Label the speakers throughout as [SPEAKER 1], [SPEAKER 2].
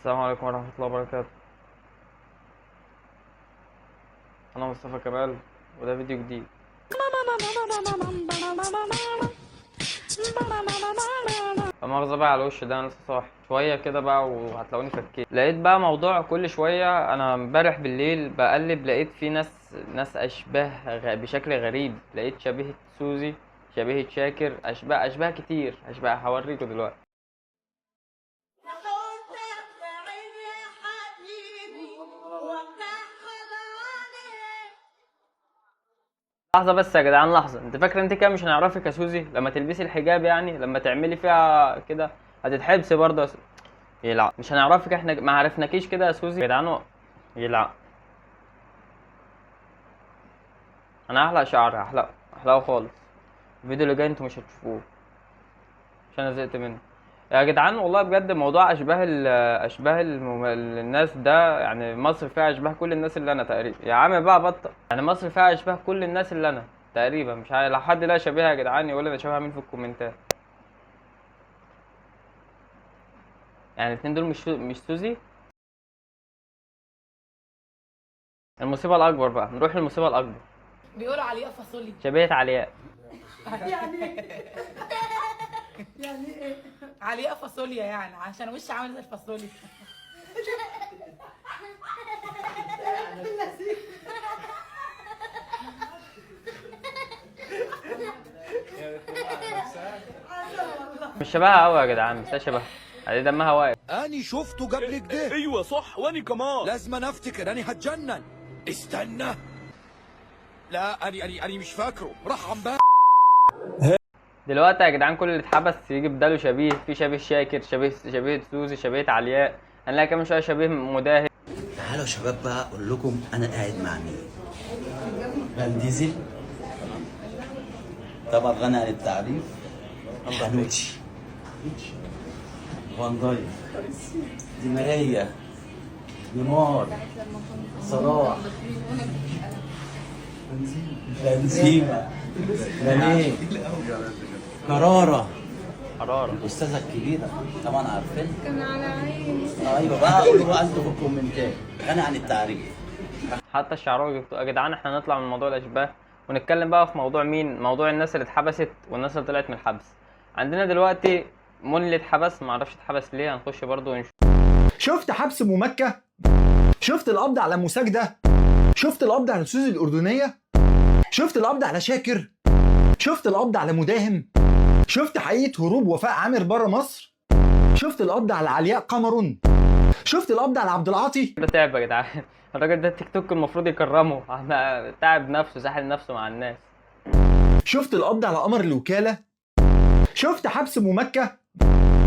[SPEAKER 1] السلام عليكم ورحمة الله وبركاته. أنا مصطفى كمال وده فيديو جديد. لا مؤاخذة بقى على الوش ده، أنا لسه صاحي شوية كده بقى وهتلاقوني فكيت. لقيت بقى موضوع كل شوية، أنا امبارح بالليل بقلب لقيت في ناس أشباه بشكل غريب. لقيت شبيهة سوزي، شبيهة شاكر، أشباه كتير، أشباه هوريكوا دلوقتي. لحظة بس يا جدعان، لحظة. انت فاكر انت كده مش هنعرفك يا سوزي لما تلبسي الحجاب؟ يعني لما تعملي فيها كده هتتحبسي برضه يلعب. مش هنعرفك، احنا ما عرفناكيش كده يا سوزي يا جدعان. يلعب. انا هحلق شعري، هحلقه خالص. الفيديو اللي جاي انتوا مش هتشوفوه عشان انا زهقت منه يا جدعان. والله بجد موضوع الناس ده، يعني مصر فيها اشباه كل الناس اللي انا تقريبا. يا عم بقى بطل، يعني مصر فيها اشباه كل الناس اللي انا تقريبا. مش عارف لو حد لا شبيه يا جدعان يقول لي انا شبه مين في الكومنتات. يعني الاتنين دول مش سوزي. المصيبة الأكبر بقى، نروح للمصيبة الأكبر.
[SPEAKER 2] بيقولوا علياء فاصولي.
[SPEAKER 1] شبيهة علياء.
[SPEAKER 2] يعني ايه؟ يعني ايه؟ علياء فاصوليا، يعني عشان وش عامل زي الفاصوليا.
[SPEAKER 1] مش شبهها أوي يا جدعان، بس هي شبهها. يعني دمها واقف.
[SPEAKER 3] اني شفته قبل كده.
[SPEAKER 4] ايوه صح، واني كمان
[SPEAKER 3] لازم أنا افتكر اني هتجنن. استنى، لا اني مش فاكره، راح عم
[SPEAKER 1] دلوقتي يا جدعان كل اللي اتحبس يجي بداله شبيه. في شبيه شاكر، شبيه سوزي، شبيه علياء. هنلاقي كمان شوية شبيه مداهن.
[SPEAKER 5] تعالوا يا شباب بقى اقول لكم انا قاعد مع مين. فان ديزل طبعا غني عن التعريف، حنوتي، فان دايك، دي ماريا، نيمار، صلاح، بنزيما، ماني، كرارة،
[SPEAKER 1] حرارة.
[SPEAKER 5] الاستاذه الكبيره طبعا عارفين. كان على عيني. ايوه بقى قولوا بقى انتوا في الكومنتات غني عن التعريف.
[SPEAKER 1] حتى الشعراوي يا جدعان. احنا نطلع من موضوع الأشباه ونتكلم بقى في موضوع مين؟ موضوع الناس اللي اتحبست والناس اللي طلعت من الحبس. عندنا دلوقتي مون اللي اتحبس، معرفش اتحبس ليه، هنخش برضه ونشوف.
[SPEAKER 6] شفت حبس ممكة؟ شفت القبض على مساجدة؟ شفت القبض على سوزي الأردنية؟ شفت القبض على شاكر؟ شفت القبض على مداهم؟ شفت حقيقة هروب وفاء عامر بره مصر؟ شفت القبض على علياء قمرون؟ شفت القبض على عبد العاطي؟
[SPEAKER 1] ده تعب يا جدعان. الراجل ده التيك توك المفروض يكرمه. تعب نفسه، ساحل نفسه مع الناس.
[SPEAKER 6] شفت القبض على قمر الوكالة؟ شفت حبس ممكة؟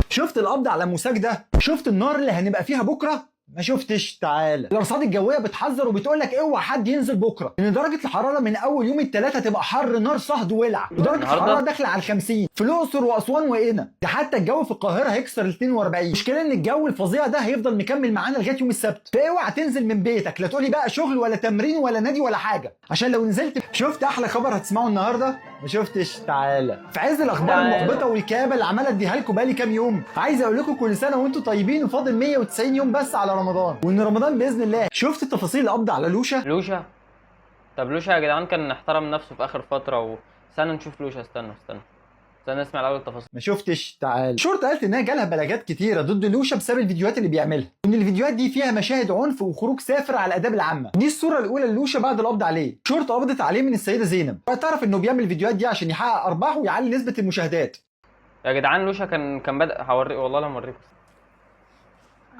[SPEAKER 6] شفت القبض على مساجدة؟ شفت النار اللي هنبقى فيها بكرة؟ ما شفتش. تعالى. الارصاد الجويه بتحذر وبتقول لك اوعى حد ينزل بكره، لان درجه الحراره من اول يوم الثلاث هتبقى حر نار صهد ولع، ودرجه الحراره داخله على 50 في الاقصر واسوان وقنا. ده حتى الجو في القاهره هيكسر ال 42. المشكله ان الجو الفظيع ده هيفضل مكمل معانا لغايه يوم السبت، فاوعى تنزل من بيتك. لا تقولي بقى شغل ولا تمرين ولا نادي ولا حاجه، عشان لو نزلت. شفت احلى خبر هتسمعه النهارده؟ ما شفتش. تعالى. في عز الاخبار المحبطه والكآبه اللي عماله اديها لكم بقالي كام يوم، عايز اقول لكم كل سنه وانتم طيبين، وفاضل 190 يوم بس على رمضان، وان رمضان باذن الله. شفت تفاصيل القبض على لوشا؟
[SPEAKER 1] طب لوشا يا جدعان كان احترم نفسه في اخر فتره استنى نشوف لوشا. استنى نسمع الاول التفاصيل.
[SPEAKER 6] ما شفتش. تعال. الشرطه قالت انها جالها بلاغات كتيره ضد لوشا بسبب الفيديوهات اللي بيعملها، وان الفيديوهات دي فيها مشاهد عنف وخروج سافر على الاداب العامه. دي الصوره الاولى للوشا بعد القبض عليه. الشرطه قبضت عليه من السيده زينب، واعترف انه بيعمل الفيديوهات دي عشان يحقق ارباح ويعلي نسبه المشاهدات.
[SPEAKER 1] يا جدعان لوشا كان بدأ هوريك، والله لما اوريك.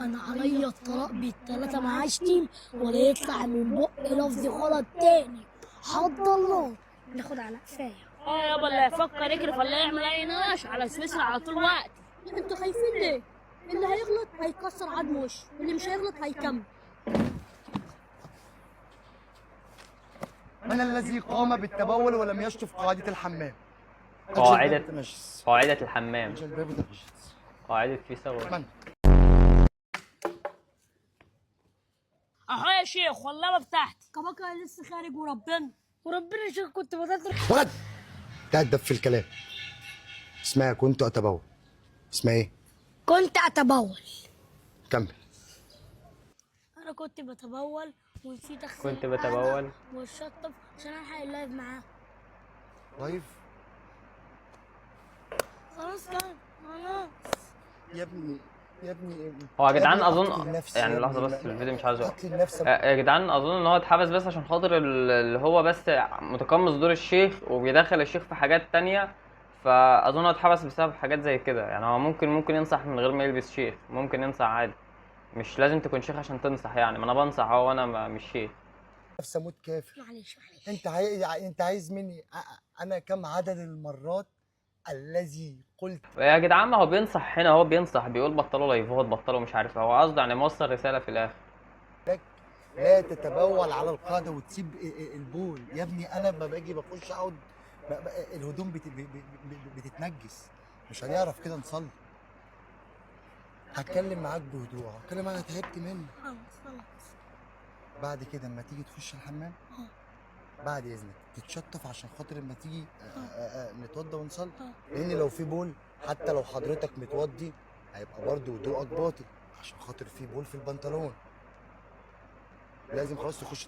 [SPEAKER 7] انا عليا الطلاق بالتلاتة معاش تيم، ولا يطلع من بق لفظ غلط تاني. حد الله ناخد على قفايا.
[SPEAKER 8] يابا اللي هيفكر يكرف ولا يعمل اي نقاش على سويسرا على طول وقت.
[SPEAKER 7] انتوا خايفين ليه؟ اللي هيغلط هيكسر عظم وشه، واللي مش هيغلط هيكمل.
[SPEAKER 9] من الذي قام بالتبول ولم يشطف قاعدة الحمام؟
[SPEAKER 1] قاعدة الحمام. قاعدة في سوا.
[SPEAKER 9] من؟
[SPEAKER 8] اهو يا شيخ والله بتاعتي.
[SPEAKER 7] كبكة لسه خارج وربنا يا شيخ كنت بدأت.
[SPEAKER 9] ولد تهدف في الكلام. اسمها كنت أتبول. اسمها ايه؟
[SPEAKER 7] كنت أتبول.
[SPEAKER 9] كمل.
[SPEAKER 7] انا كنت بتبول ونسيت اغسل
[SPEAKER 1] كنت
[SPEAKER 7] القعدة
[SPEAKER 1] بتبول.
[SPEAKER 7] والشطف عشان الحق اللايف معاه.
[SPEAKER 9] لايف
[SPEAKER 7] خلاص كان خلاص.
[SPEAKER 9] يا ابني يا ابني
[SPEAKER 1] هو يا جدعان
[SPEAKER 9] ابني
[SPEAKER 1] اظن
[SPEAKER 9] قتل نفسي
[SPEAKER 1] يعني
[SPEAKER 9] يا
[SPEAKER 1] لحظه
[SPEAKER 9] ابني.
[SPEAKER 1] بس الفيديو مش عايز يقف.
[SPEAKER 9] قتل نفسك.
[SPEAKER 1] يا جدعان اظن ان هو اتحبس بس عشان خاطر اللي هو بس متقمص دور الشيخ وبيدخل الشيخ في حاجات تانية. فاظن هو اتحبس بسبب حاجات زي كده. يعني هو ممكن ينصح من غير ما يلبس شيخ، ممكن ينصح عادي. مش لازم تكون شيخ عشان تنصح يعني. ما انا بنصح اهو وانا مش شيخ.
[SPEAKER 9] نفسي اموت كافر.
[SPEAKER 7] معلش
[SPEAKER 9] انت عايز مني انا كم عدد المرات الذي قلت
[SPEAKER 1] يا جدعان ما هو بينصح هنا، هو بينصح بيقول بطلوا لايفات، بطلوا مش عارف. هو قصده يعني موصل رسالة في الاخر.
[SPEAKER 9] لك لا تتبول على القاعده وتسيب البول. يا ابني انا لما باجي بخش اقعد الهدوم بتتنجس، مش هنعرف كده نصلي. هتكلم معاك بهدوء، هتكلم معاك، تعبت منك.
[SPEAKER 7] خلاص.
[SPEAKER 9] بعد كده اما تيجي تخش الحمام بعد اذنك تتشطف عشان خاطر لما تيجي نتوضى ونصلي. لان لو في بول حتى لو حضرتك متوضي هيبقى برضه وضوءك باطل عشان خاطر في بول في البنطلون. لازم خلاص تخش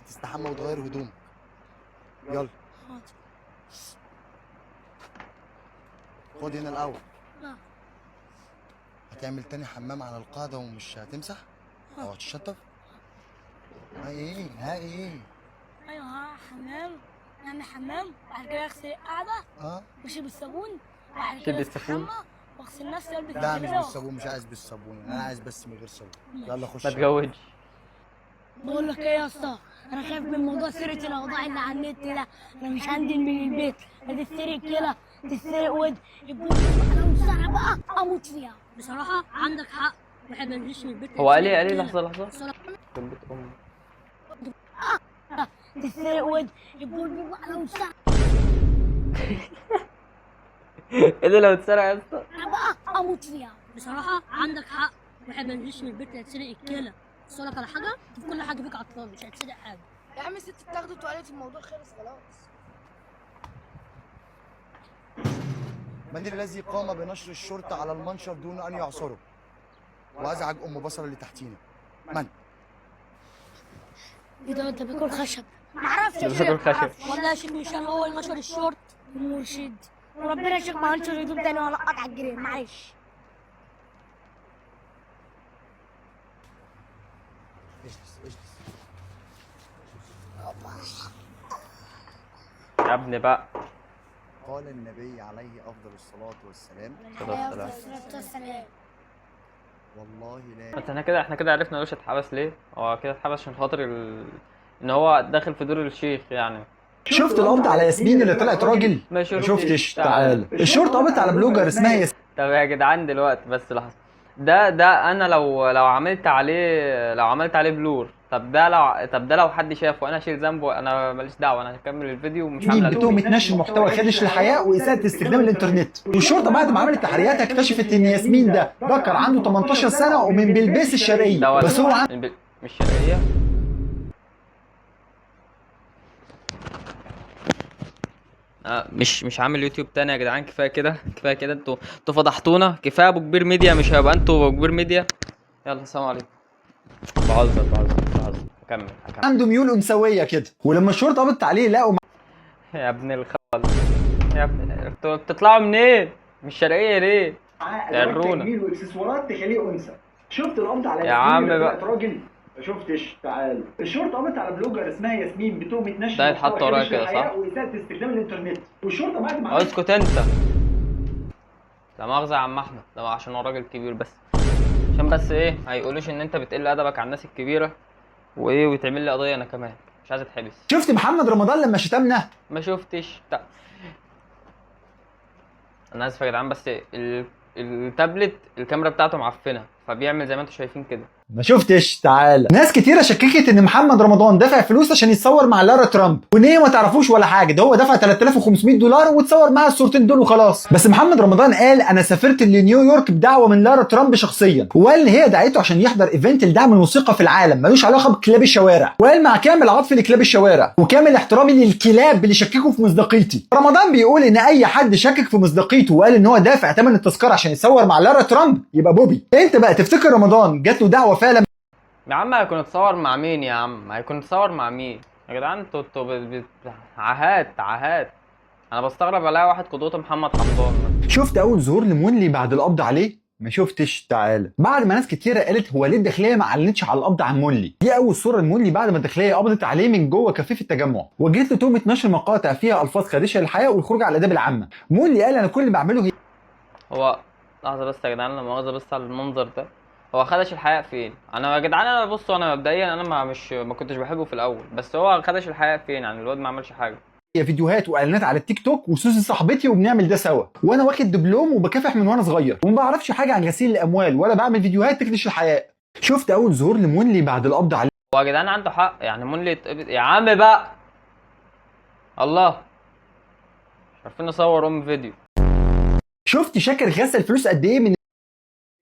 [SPEAKER 9] تستحمى وتغير هدومك. يلا خد هنا الاول.
[SPEAKER 7] لا.
[SPEAKER 9] هتعمل تاني حمام على القاعده ومش هتمسح او هتشطف؟ ها ايه
[SPEAKER 7] ايوه حمام، نعمل حمام وبعد كده اغسل القعده واشرب بالصابون وبعد كده استحمى واغسل نفسي والبس
[SPEAKER 9] لا مش
[SPEAKER 7] الجزمة.
[SPEAKER 9] بالصابون، مش عايز بالصابون، انا عايز بس من غير صابون. يلا خش.
[SPEAKER 1] ما تجودش.
[SPEAKER 7] بقول لك ايه يا اسطى، انا خايف من موضوع سرقه الاوضاع اللي على النت ده. انا مش هنزل من البيت، لا تتسرق كده تتسرق ود يبقى لو سرقه بقى اموت فيها.
[SPEAKER 8] بصراحة عندك حق، واحد ما ينزلش من البيت.
[SPEAKER 1] هو قال لي لحظة كان بيت امي.
[SPEAKER 7] تتسرق ود يبقى لو سرقه
[SPEAKER 1] ايه ده لو اتسرق يا اسطى؟
[SPEAKER 7] بقى اموت فيها.
[SPEAKER 8] بصراحة عندك حق، واحد ما ينزلش من البيت هيتسرق الكلى. بس أقول لك على حاجة، في كل حاجة فيك عطلان مش هتسرق حاجة.
[SPEAKER 7] يا عم الست اتاخدت وقالت الموضوع خلص خلاص.
[SPEAKER 9] من الذي قام بنشر الشرطه على المنشر دون ان يعصره وازعج ام بصر اللي تحتينا؟ من؟
[SPEAKER 7] ايه ده انت باكل خشب؟ معرفش يا
[SPEAKER 1] باكل
[SPEAKER 7] شيخ،
[SPEAKER 1] خشب.
[SPEAKER 7] والله يا شيخ مش انا هو اللي نشر الشورت المرشد. وربنا يا شيخ ما هنشر هدوم تاني ولا قطع الجرين، معلش.
[SPEAKER 9] اجلس.
[SPEAKER 1] يا ابني بقى.
[SPEAKER 9] قال النبي عليه افضل الصلاه والسلام
[SPEAKER 7] والسلام.
[SPEAKER 9] والله لا.
[SPEAKER 1] بس احنا كده عرفنا لوش اتحبس ليه. هو كده اتحبس عشان خاطر ان هو داخل في دور الشيخ يعني.
[SPEAKER 6] شفت القبض على ياسمين اللي طلعت راجل؟
[SPEAKER 1] ما
[SPEAKER 6] شفتش؟ تعال. الشرطه قبضت على بلوجر اسمها ياسمين.
[SPEAKER 1] طب يا جدعان دلوقتي بس لحظه. ده انا لو عملت عليه بلور. طب ده لو حد شافه انا اشيل ذنبه. انا ماليش دعوه، انا هكمل الفيديو ومش هعمل
[SPEAKER 6] بتهمة نشر محتوى خادش للحياة وإساءة استخدام الإنترنت. والشرطة بعد ما عملت تحريات اكتشفت إن ياسمين ده ذكر عنده 18 سنة ومن بلبيس الشرقية، بس هو
[SPEAKER 1] مش شرقيه. مش عامل يوتيوب تاني يا جدعان. كفايه كده انتوا فضحتونا. كفايه ابو كبير ميديا، مش هيبقى انتوا ابو كبير ميديا. يلا السلام عليكم. بهزر هكمل.
[SPEAKER 6] عنده ميول أنثوية كده. ولما الشرطة قبضت عليه لقوا
[SPEAKER 1] يا ابن الخال، يا ابن انتوا بتطلعوا منين؟ مش شرقيه ليه؟ تعرونا
[SPEAKER 6] تجميل واكسسوارات تخليه أنثى. شفت القبض على
[SPEAKER 1] يا عم
[SPEAKER 6] اللي
[SPEAKER 1] بقى.
[SPEAKER 6] طلعت راجل؟ ما شفتش؟ تعال. الشرطة قبضت على بلوجر اسمها ياسمين بتهمة نشر
[SPEAKER 1] ده يتحط ورايا كده صح؟
[SPEAKER 6] وإساءة استخدام الإنترنت. والشرطة بعد ما
[SPEAKER 1] اسكت انت. لا مؤاخذة يا عم احمد، ده عشان هو راجل كبير بس. عشان بس ايه هيقولوش ان انت بتقل ادبك على الناس الكبيرة وايه ويتعمل لي قضية انا كمان. مش عايز اتحبس.
[SPEAKER 6] شفت محمد رمضان لما شتمنا؟
[SPEAKER 1] ما شفتش. انا اسف يا جدعان بس التابلت الكاميرا بتاعته معفنة فبيعمل زي ما انتم شايفين كده.
[SPEAKER 6] ما شفتش؟ تعالى. ناس كتيرة شككت ان محمد رمضان دفع فلوس عشان يتصور مع لارا ترامب، وان هي ما تعرفوش ولا حاجه. ده هو دفع $3500 واتصور معاها الصورتين دول وخلاص. بس محمد رمضان قال انا سافرت لنيويورك بدعوه من لارا ترامب شخصيا، وقال ان هي دعته عشان يحضر ايفنت لدعم الموسيقى في العالم ملوش علاقه بكلاب الشوارع. وقال مع كامل عطفي لكلاب الشوارع وكامل احترامي للكلاب اللي شككوا في مصداقيتي. رمضان بيقول ان اي حد شكك في مصداقيته وقال ان هو دافع ثمن التذكره عشان يتصور مع لارا ترامب يبقى بوبي. انت بقى تفتكر رمضان جات له دعوه فعلا
[SPEAKER 1] يا عم هيكون اتصور مع مين يا عم؟ هيكون اتصور مع مين يا جدعان؟ انتوا عاهات. انا بستغرب الاقي واحد قدوته محمد حمدان.
[SPEAKER 6] شفت اول ظهور لمونلي بعد القبض عليه؟ ما شفتش، تعالى. بعد ما ناس كتيره قالت هو ليه الداخليه ما اعلنتش على القبض عن مونلي، دي اول صوره لمونلي بعد ما الداخليه قبضت عليه من جوه كافيه في التجمع، وجيت له تهمه نشر مقاطع فيها الفاظ خادشه للحياه والخروج على الاداب العامه. مونلي قال انا كل اللي بعمله هي
[SPEAKER 1] هو لحظه بس يا جدعان، لا مؤاخذه بس على المنظر ده. هو خدش الحياء فين؟ انا يا جدعان انا بصوا، انا مبدئيا انا ما كنتش بحبه في الاول، بس هو خدش الحياء فين؟ يعني الواد ما عملش حاجه.
[SPEAKER 6] فيديوهات واعلانات على التيك توك وسوسي صاحبتي وبنعمل ده سوا، وانا واخد دبلوم وبكافح من وانا صغير وما بعرفش حاجه عن غسيل الاموال ولا بعمل فيديوهات تكدش الحياء. شفت اول ظهور لمونلي بعد القبض عليه.
[SPEAKER 1] هو يا جدعان عنده حق، يعني مونلي يتقبض يا عم بقى. الله، مش عارفين نصور فيديو.
[SPEAKER 6] شفت شاكر غسل فلوس قد ايه من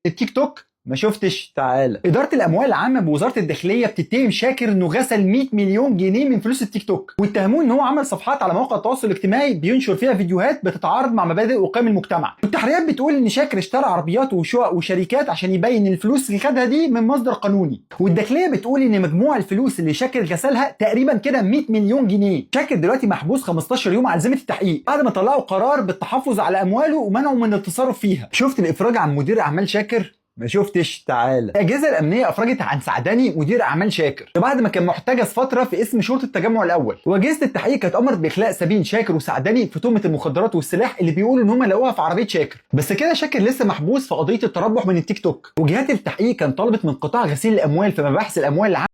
[SPEAKER 6] التيك توك؟ ما شفتش، تعالى. إدارة الأموال العامة بوزارة الداخلية بتتهم شاكر إنه غسل 100 مليون جنيه من فلوس التيك توك، واتهموه إن هو عمل صفحات على مواقع التواصل الاجتماعي بينشر فيها فيديوهات بتتعارض مع مبادئ وقيم المجتمع. والتحريات بتقول إن شاكر اشترى عربيات وشقق وشركات عشان يبين الفلوس اللي خدها دي من مصدر قانوني، والداخلية بتقول إن مجموع الفلوس اللي شاكر غسلها تقريبا كده 100 مليون جنيه. شاكر دلوقتي محبوس 15 يوم على ذمة التحقيق بعد ما طلعوا قرار بالتحفظ على أمواله ومنعه من التصرف فيها. شفت الإفراج عن مدير أعمال شاكر؟ ما شفتش، تعالى. الأجهزة الأمنية أفرجت عن سعدني مدير أعمال شاكر ده بعد ما كان محتجز فترة في اسم شرطة التجمع الأول، وأجهزة التحقيق كانت أمرت بإخلاء سبيل شاكر وسعدني في تهمة المخدرات والسلاح اللي بيقولوا إن هم لقوها في عربية شاكر. بس كده شاكر لسه محبوس في قضية التربح من التيك توك، وجهات التحقيق كان طلبت من قطاع غسيل الأموال في مباحث الأموال العامة.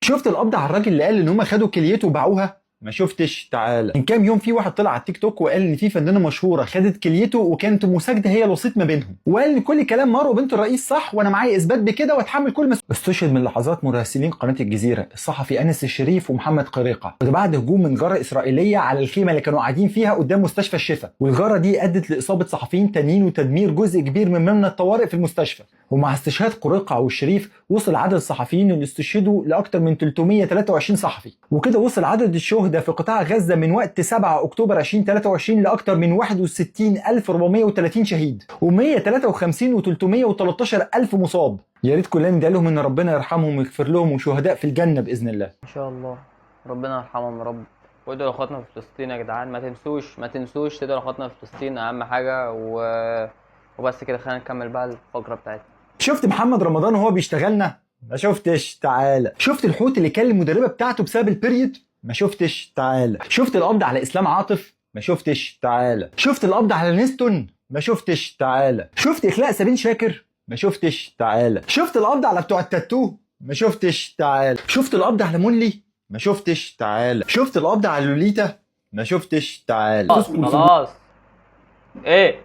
[SPEAKER 6] شفت القبض على الراجل اللي قال إن هم خدوا كليته وباعوها؟ ما شفتش، تعالى. من كام يوم في واحد طلع على التيك توك وقال ان في فنانه مشهوره خدت كليته وكانت مساجده هي الوسيط ما بينهم، وقال ان كل كلام مروه بنت الرئيس صح وانا معايا اثبات بكده واتحمل كل مسؤوليه. استشهد من لحظات مراسلين قناه الجزيره الصحفي انس الشريف ومحمد قريقه، وده بعد هجوم من جاره اسرائيليه على الخيمه اللي كانوا قاعدين فيها قدام مستشفى الشفا، والجاره دي ادت لاصابه صحفيين تانيين وتدمير جزء كبير من مبنى الطوارئ في المستشفى. ومع استشهاد قريقه والشريف وصل عدد الصحفيين اللي استشهدوا لاكثر من 323 صحفي، وكده وصل عدد الشهداء في قطاع غزه من وقت 7 اكتوبر 2023 لاكثر من 61430 شهيد و153 و313 الف مصاب. يا ريت كلنا ندعي لهم ان ربنا يرحمهم ويغفر لهم وشهداء في الجنه باذن الله
[SPEAKER 1] ان شاء الله، ربنا يرحمهم يا رب. وادعوا لاخواتنا في فلسطين يا جدعان، ما تنسوش تدعوا لاخواتنا في فلسطين، اهم حاجه. وبس كده، خلينا نكمل بقى الفقره بتاعتنا.
[SPEAKER 6] شفت محمد رمضان وهو بيشتغلنا؟ ما شفتش، تعالى. شفت الحوت اللي كلم المدربه بتاعته بسبب البريود؟ ما شفتش، تعالى. شفت القبض على اسلام عاطف؟ ما شفتش، تعالى. شفت القبض على نيستون؟ ما شفتش، تعالى. شفت اخلاء سبيل شاكر؟ ما شفتش، تعالى. شفت القبض على بتوع التاتو؟ ما شفتش، تعالى. شفت القبض على مونلي؟ ما شفتش، تعالى. شفت القبض على لوليتا؟ ما شفتش، تعالى.
[SPEAKER 1] خلاص ايه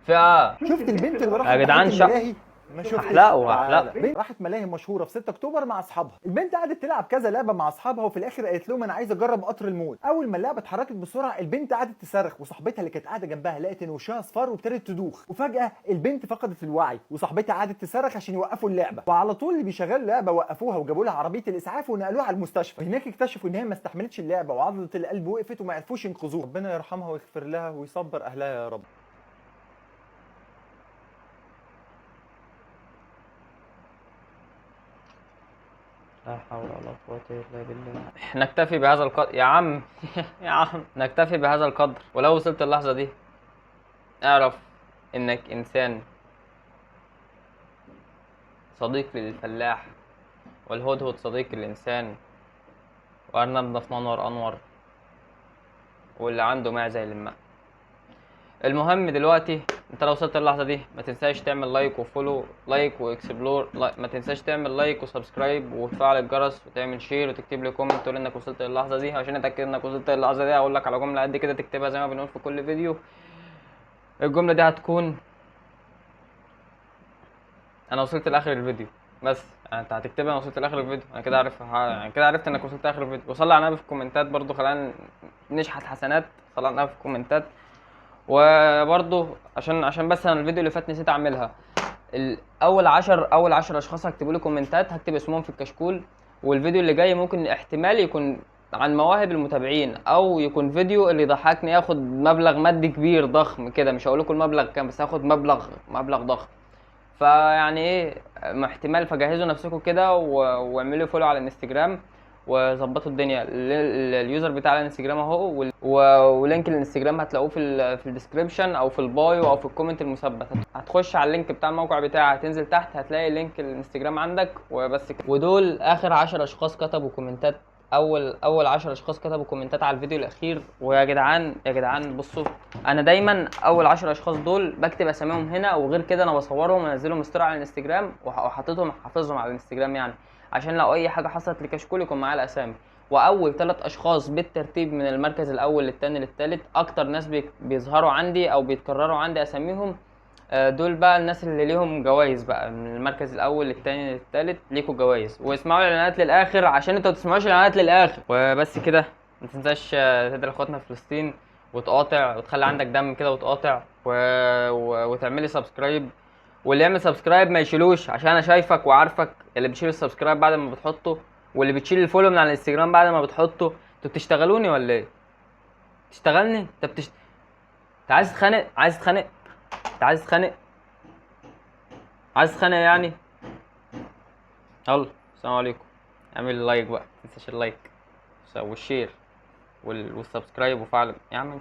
[SPEAKER 1] فيها؟
[SPEAKER 6] شفت البنت اللي راحت
[SPEAKER 1] يا جدعان
[SPEAKER 6] ملاهي؟ ما شفتش،
[SPEAKER 1] احلقوا
[SPEAKER 6] بنت راحت ملاهي مشهوره في 6 اكتوبر مع اصحابها. البنت قعدت تلعب كذا لعبه مع اصحابها وفي الاخر قالت لهم انا عايزه اجرب قطر الموت. اول ما اللعبه اتحركت بسرعه البنت قعدت تصرخ، وصاحبتها اللي كانت قاعده جنبها لقت ان وشها اصفر وابتدت تدوخ، وفجاه البنت فقدت الوعي وصاحبتها قعدت تصرخ عشان يوقفوا اللعبه، وعلى طول اللي بيشغلوا اللعبه وقفوها وجابوا لها عربيه الاسعاف ونقلوها على المستشفى. هناك اكتشفوا ان هي ما استحملتش اللعبه وعضله القلب وقفت وما عرفوش ينقذوها. ربنا يرحمها ويغفر لها ويصبر اهلها يا رب.
[SPEAKER 1] لا حول ولا قوة إلا بالله. نكتفي بهذا القدر يا عم. يا عم نكتفي بهذا القدر. ولو وصلت اللحظة دي اعرف انك انسان صديق للفلاح، والهدهد صديق الانسان، وارنبنا في منور انور، واللي عنده معزة يلمها. المهم دلوقتي انت لو وصلت اللحظه دي ما تنساش تعمل لايك وفولو، لايك واكسبلور، ما تنساش تعمل لايك وسبسكرايب وتفعل الجرس وتعمل شير وتكتب لي كومنت تقول انك وصلت للحظه دي. عشان اتاكد انك وصلت للحظه دي اقول لك على جمله قد كده تكتبها زي ما بنقول في كل فيديو. الجمله دي هتكون انا وصلت لاخر الفيديو. بس انت هتكتبها انا وصلت لاخر الفيديو، انا كده عارف، يعني كده عرفت انك وصلت لاخر الفيديو. وصلي على النبي في الكومنتات برضو، خلينا نشحت حسنات. صلي على النبي في الكومنتات. وبرضو عشان بس انا الفيديو اللي فات نسيت اعملها، اول 10 اشخاص هكتبوا لي كومنتات هكتب اسمهم في الكشكول. والفيديو اللي جاي ممكن احتمال يكون عن مواهب المتابعين، او يكون فيديو اللي يضحكني ياخد مبلغ مادي كبير ضخم كده. مش هقول لكم المبلغ كام، بس هاخد مبلغ ضخم. فيعني ايه، احتمال، فجهزوا نفسكم كده واعملوا فولو على الانستجرام وظبطوا الدنيا. اليوزر بتاع الانستجرام اهو، ولينك الانستجرام هتلاقوه في الديسكريبشن او في البايو او في الكومنت المثبت. هتخش على اللينك بتاع الموقع بتاعي، هتنزل تحت هتلاقي لينك الانستجرام عندك وبس كده. ودول اخر 10 اشخاص كتبوا كومنتات، اول 10 اشخاص كتبوا كومنتات على الفيديو الاخير. ويا جدعان بصوا، انا دايما اول 10 اشخاص دول بكتب اساميهم هنا، وغير كده انا بصورهم وانزلهم ستوري على الانستجرام وحاططهم حافظهم على الانستجرام، يعني عشان لو اي حاجه حصلت لكشكول يكون معايا الاسامي. واول 3 اشخاص بالترتيب من المركز الاول للثاني للثالث اكتر ناس بيظهروا عندي او بيتكرروا عندي اساميهم، دول بقى الناس اللي ليهم جوائز بقى من المركز الاول للثاني للثالث، ليكوا جوائز. واسمعوا الاعلانات للاخر عشان انتوا ما تسمعوش الاعلانات للاخر. وبس كده، ما تنساش تدعي لاخواتنا في فلسطين وتقاطع وتخلي عندك دم كده وتقاطع وتعملي سبسكرايب. واللي يعمل سبسكرايب ما يشيلوش، عشان انا شايفك وعارفك اللي بتشيل السبسكرايب بعد ما بتحطه، واللي بتشيل الفولو من على الانستجرام بعد ما بتحطه. انتوا بتشتغلوني ولا ايه؟ تشتغلني؟ انت عايز تتخانق؟ عايز تتخانق يعني؟ يلا السلام عليكم. اعمل لايك بقى، متنساش اللايك والشير والسبسكرايب وفعل يا عم.